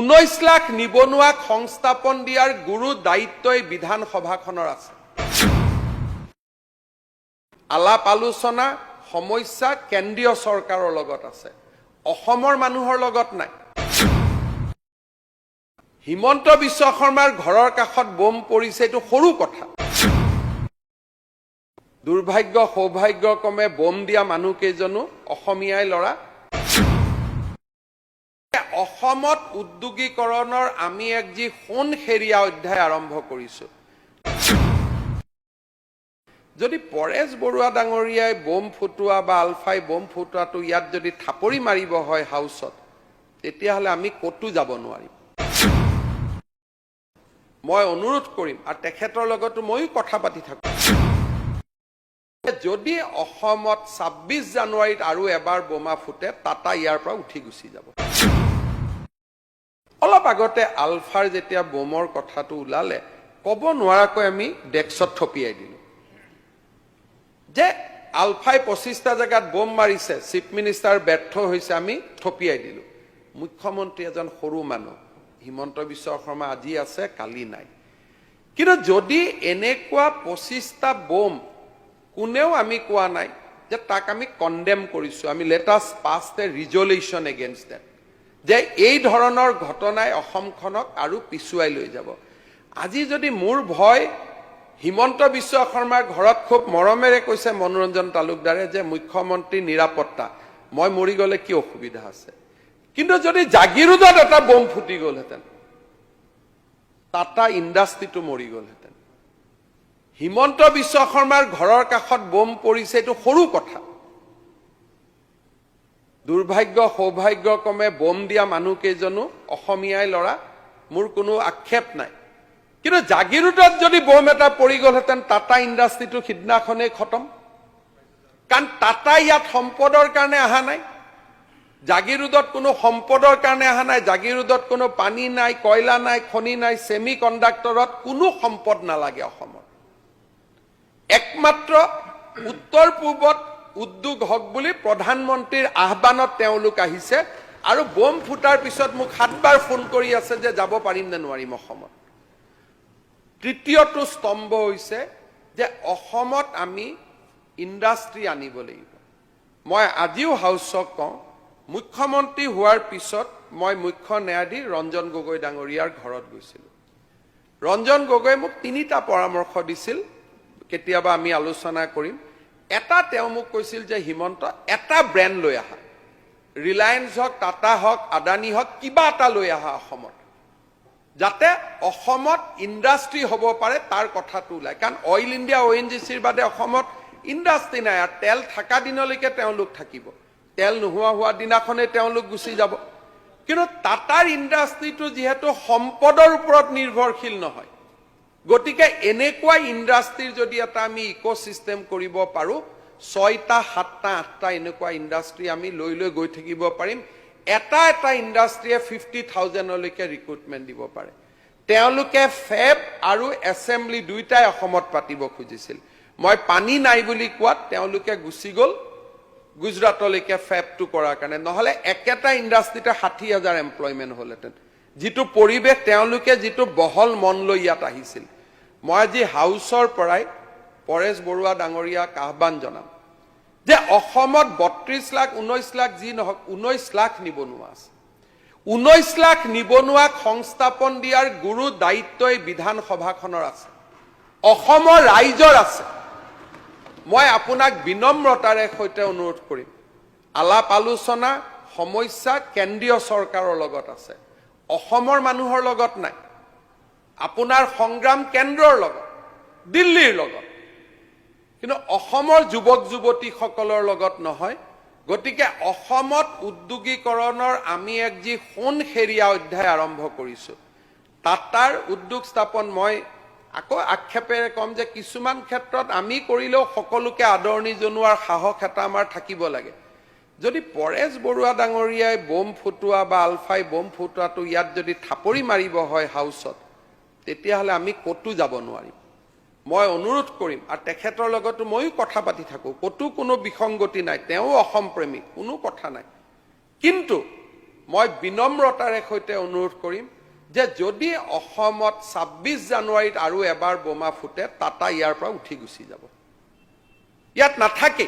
19 লাখ নিবনুৱাক সংস্থাপন দিয়াৰ গুৰু দায়িত্বই বিধানসভাখনৰ আছে। আলাপ আলোচনা সমস্যা কেন্দ্ৰীয় চৰকাৰৰ লগত আছে, অসমৰ মানুহৰ লগত নাই। হিমন্ত বিশ্ব শৰ্মাৰ ঘৰৰ কাষত বোম পৰিছে, এইটো সৰু কথা। দুৰ্ভাগ্য সৌভাগ্যক্ৰমে বোম দিয়া মানুহকেইজনো অসমীয়াই ল'ৰা। অসমত উদ্যোগীকৰণৰ আমি এক যি সোণসেৰীয়া অধ্যায় আৰম্ভ কৰিছো। যদি পৰেশ বৰুৱা ডাঙৰীয়াই বোম ফুটোৱা বা আলফাই বোম ফুটোৱাটো ইয়াত যদি থাপৰি মাৰিব হয় হাউচত, তেতিয়াহ'লে আমি ক'তো যাব নোৱাৰিম। মই অনুৰোধ কৰিম, আৰু তেখেতৰ লগতো ময়ো কথা পাতি থাকো, যদি অসমত 26 জানুৱাৰীত আৰু এবাৰ বোমা ফুটে, টাটা ইয়াৰ পৰা উঠি গুচি যাব। অলপ আগতে আলফাৰ যেতিয়া বোমৰ কথাটো ওলালে, ক'ব নোৱাৰাকৈ আমি ডেস্কত থপিয়াই দিলো যে আলফাই 25টা জেগাত বোম মাৰিছে, চিফ মিনিষ্টাৰ ব্যৰ্থ হৈছে, আমি থপিয়াই দিলো। মুখ্যমন্ত্ৰী এজন সৰু মানুহ, হিমন্ত বিশ্ব শৰ্মা আজি আছে কালি নাই। কিন্তু যদি এনেকুৱা 25টা বোম কোনেও আমি কোৱা নাই যে তাক আমি কণ্ডেম কৰিছো, আমি let us pass the resolution against that, যে এই ধৰণৰ ঘটনাই অসমখনক আৰু পিছুৱাই লৈ যাব। আজি যদি মোৰ ভয়, হিমন্ত বিশ্ব শৰ্মাৰ ঘৰত খুব মৰমেৰে কৈছে মনোৰঞ্জন তালুকদাৰে যে মুখ্যমন্ত্ৰী নিৰাপত্তা, মই মৰি গ'লে কি অসুবিধা আছে। কিন্তু যদি জাগিৰোডত এটা বোম ফুটি গ'লহেঁতেন, টাটা ইণ্ডাষ্ট্ৰীটো মৰি গ'লহেঁতেন। হিমন্ত বিশ্ব শৰ্মাৰ ঘৰৰ কাষত বোম পৰিছে, এইটো সৰু কথা। দুৰ্ভাগ্য সৌভাগ্যক্ৰমে বোম দিয়া মানুহকেইজনো অসমীয়াই ল'ৰা, মোৰ কোনো আক্ষেপ নাই। কিন্তু জাগিৰোডত যদি বোম এটা পৰি গ'লহেঁতেন, টাটা ইণ্ডাষ্ট্ৰীটো সিদিনাখনেই খতম। কাৰণ টাটা ইয়াত সম্পদৰ কাৰণে অহা নাই, জাগিৰোডত কোনো সম্পদৰ কাৰণে অহা নাই। জাগিৰোডত কোনো পানী নাই, কয়লা নাই, খনি নাই, ছেমি কণ্ডাক্টৰত কোনো সম্পদ নালাগে অসমত। একমাত্ৰ উত্তৰ পূৰ্বত উদ্যোগ হওক বুলি প্ৰধানমন্ত্ৰীৰ আহ্বানত তেওঁলোক আহিছে, আৰু বোম ফুটাৰ পিছত মোক 7 বাৰ ফোন কৰি আছে যে যাব পাৰিম নে নোৱাৰিম অসমত। তৃতীয়টো স্তম্ভ হৈছে যে অসমত আমি ইণ্ডাষ্ট্ৰী আনিব লাগিব। মই আজিও হাউচক কওঁ, মুখ্যমন্ত্ৰী হোৱাৰ পিছত মই মুখ্য ন্যায়াধীশ ৰঞ্জন গগৈ ডাঙৰীয়াৰ ঘৰত গৈছিলোঁ। ৰঞ্জন গগৈয়ে মোক 3টা পৰামৰ্শ দিছিল, কেতিয়াবা আমি আলোচনা কৰিম। এটা তেওঁ মোক কৈছিল যে হিমন্ত, এটা ব্ৰেণ্ড লৈ আহা, ৰিলায়েন্স হওক, টাটা হওক, আদানী হওক, কিবা এটা লৈ আহা অসমত, যাতে অসমত ইণ্ডাষ্ট্ৰী হ'ব পাৰে, তাৰ কথাটো ওলায়। কাৰণ অইল ইণ্ডিয়া ONGCৰ বাদে অসমত ইণ্ডাষ্ট্ৰী নাই, আৰু তেল থকা দিনলৈকে তেওঁলোক থাকিব, তেল নোহোৱা হোৱা দিনাখনেই তেওঁলোক গুচি যাব। কিন্তু টাটাৰ ইণ্ডাষ্ট্ৰীটো যিহেতু সম্পদৰ ওপৰত নিৰ্ভৰশীল নহয়, গতিকে এনেকুৱা ইণ্ডাষ্ট্ৰীৰ যদি এটা আমি ইক'চিষ্টেম কৰিব পাৰোঁ, 6টা 7টা 8টা এনেকুৱা ইণ্ডাষ্ট্ৰী আমি লৈ লৈ গৈ থাকিব পাৰিম। এটা এটা ইণ্ডাষ্ট্ৰীয়ে 50,000লৈকে ৰিক্ৰুটমেণ্ট দিব পাৰে। তেওঁলোকে ফেব আৰু এছেম্বলি দুইটাই অসমত পাতিব খুজিছিল। মই পানী নাই বুলি কোৱাত তেওঁলোকে গুচি গ'ল গুজৰাটলৈকে ফেবটো কৰাৰ কাৰণে, নহ'লে একেটা ইণ্ডাষ্ট্ৰীতে 60,000 এমপ্লয়মেণ্ট হ'লহেঁতেন। যিটো পৰিৱেশ তেওঁলোকে যিটো বহল মন লৈ ইয়াত আহিছিল। মই আজি হাউচৰ পৰাই পৰেশ বৰুৱা ডাঙৰীয়াক আহ্বান জনাম যে অসমত 32 লাখ 19 লাখ যি নহওক 19 লাখ নিবনুৱা আছে। 19 লাখ নিবনুৱাক সংস্থাপন দিয়াৰ গুৰু দায়িত্বই বিধানসভাখনৰ আছে, অসমৰ ৰাইজৰ আছে। মই আপোনাক বিনম্ৰতাৰে সৈতে অনুৰোধ কৰিম, আলাপ আলোচনা সমস্যা কেন্দ্ৰীয় চৰকাৰৰ লগত আছে, অসমৰ মানুহৰ লগত নাই। আপোনাৰ সংগ্ৰাম কেন্দ্ৰৰ লগত, দিল্লীৰ লগত, কিন্তু অসমৰ যুৱক যুৱতীসকলৰ লগত নহয়। গতিকে অসমত উদ্যোগীকৰণৰ আমি এক যি সোণসেৰীয়া অধ্যায় আৰম্ভ কৰিছো। টাটাৰ উদ্যোগ স্থাপন, মই আকৌ আক্ষেপেৰে ক'ম যে কিছুমান ক্ষেত্ৰত আমি কৰিলেও সকলোকে আদৰণি জনোৱাৰ সাহস এটা আমাৰ থাকিব লাগে। যদি পৰেশ বৰুৱা ডাঙৰীয়াই বোম ফুটোৱা বা আলফাই বোম ফুটোৱাটো ইয়াত যদি থাপৰি মাৰিব হয় হাউচত, তেতিয়াহ'লে আমি ক'তো যাব নোৱাৰিম। মই অনুৰোধ কৰিম, আৰু তেখেতৰ লগতো ময়ো কথা পাতি থাকো, ক'তো কোনো বিসংগতি নাই, তেওঁ অসম প্ৰেমী, কোনো কথা নাই। কিন্তু মই বিনম্ৰতাৰে সৈতে অনুৰোধ কৰিম যে যদি অসমত ২৬ জানুৱাৰীত আৰু এবাৰ বোমা ফুটে টাটা ইয়াৰ পৰা উঠি গুচি যাব, ইয়াত নাথাকে।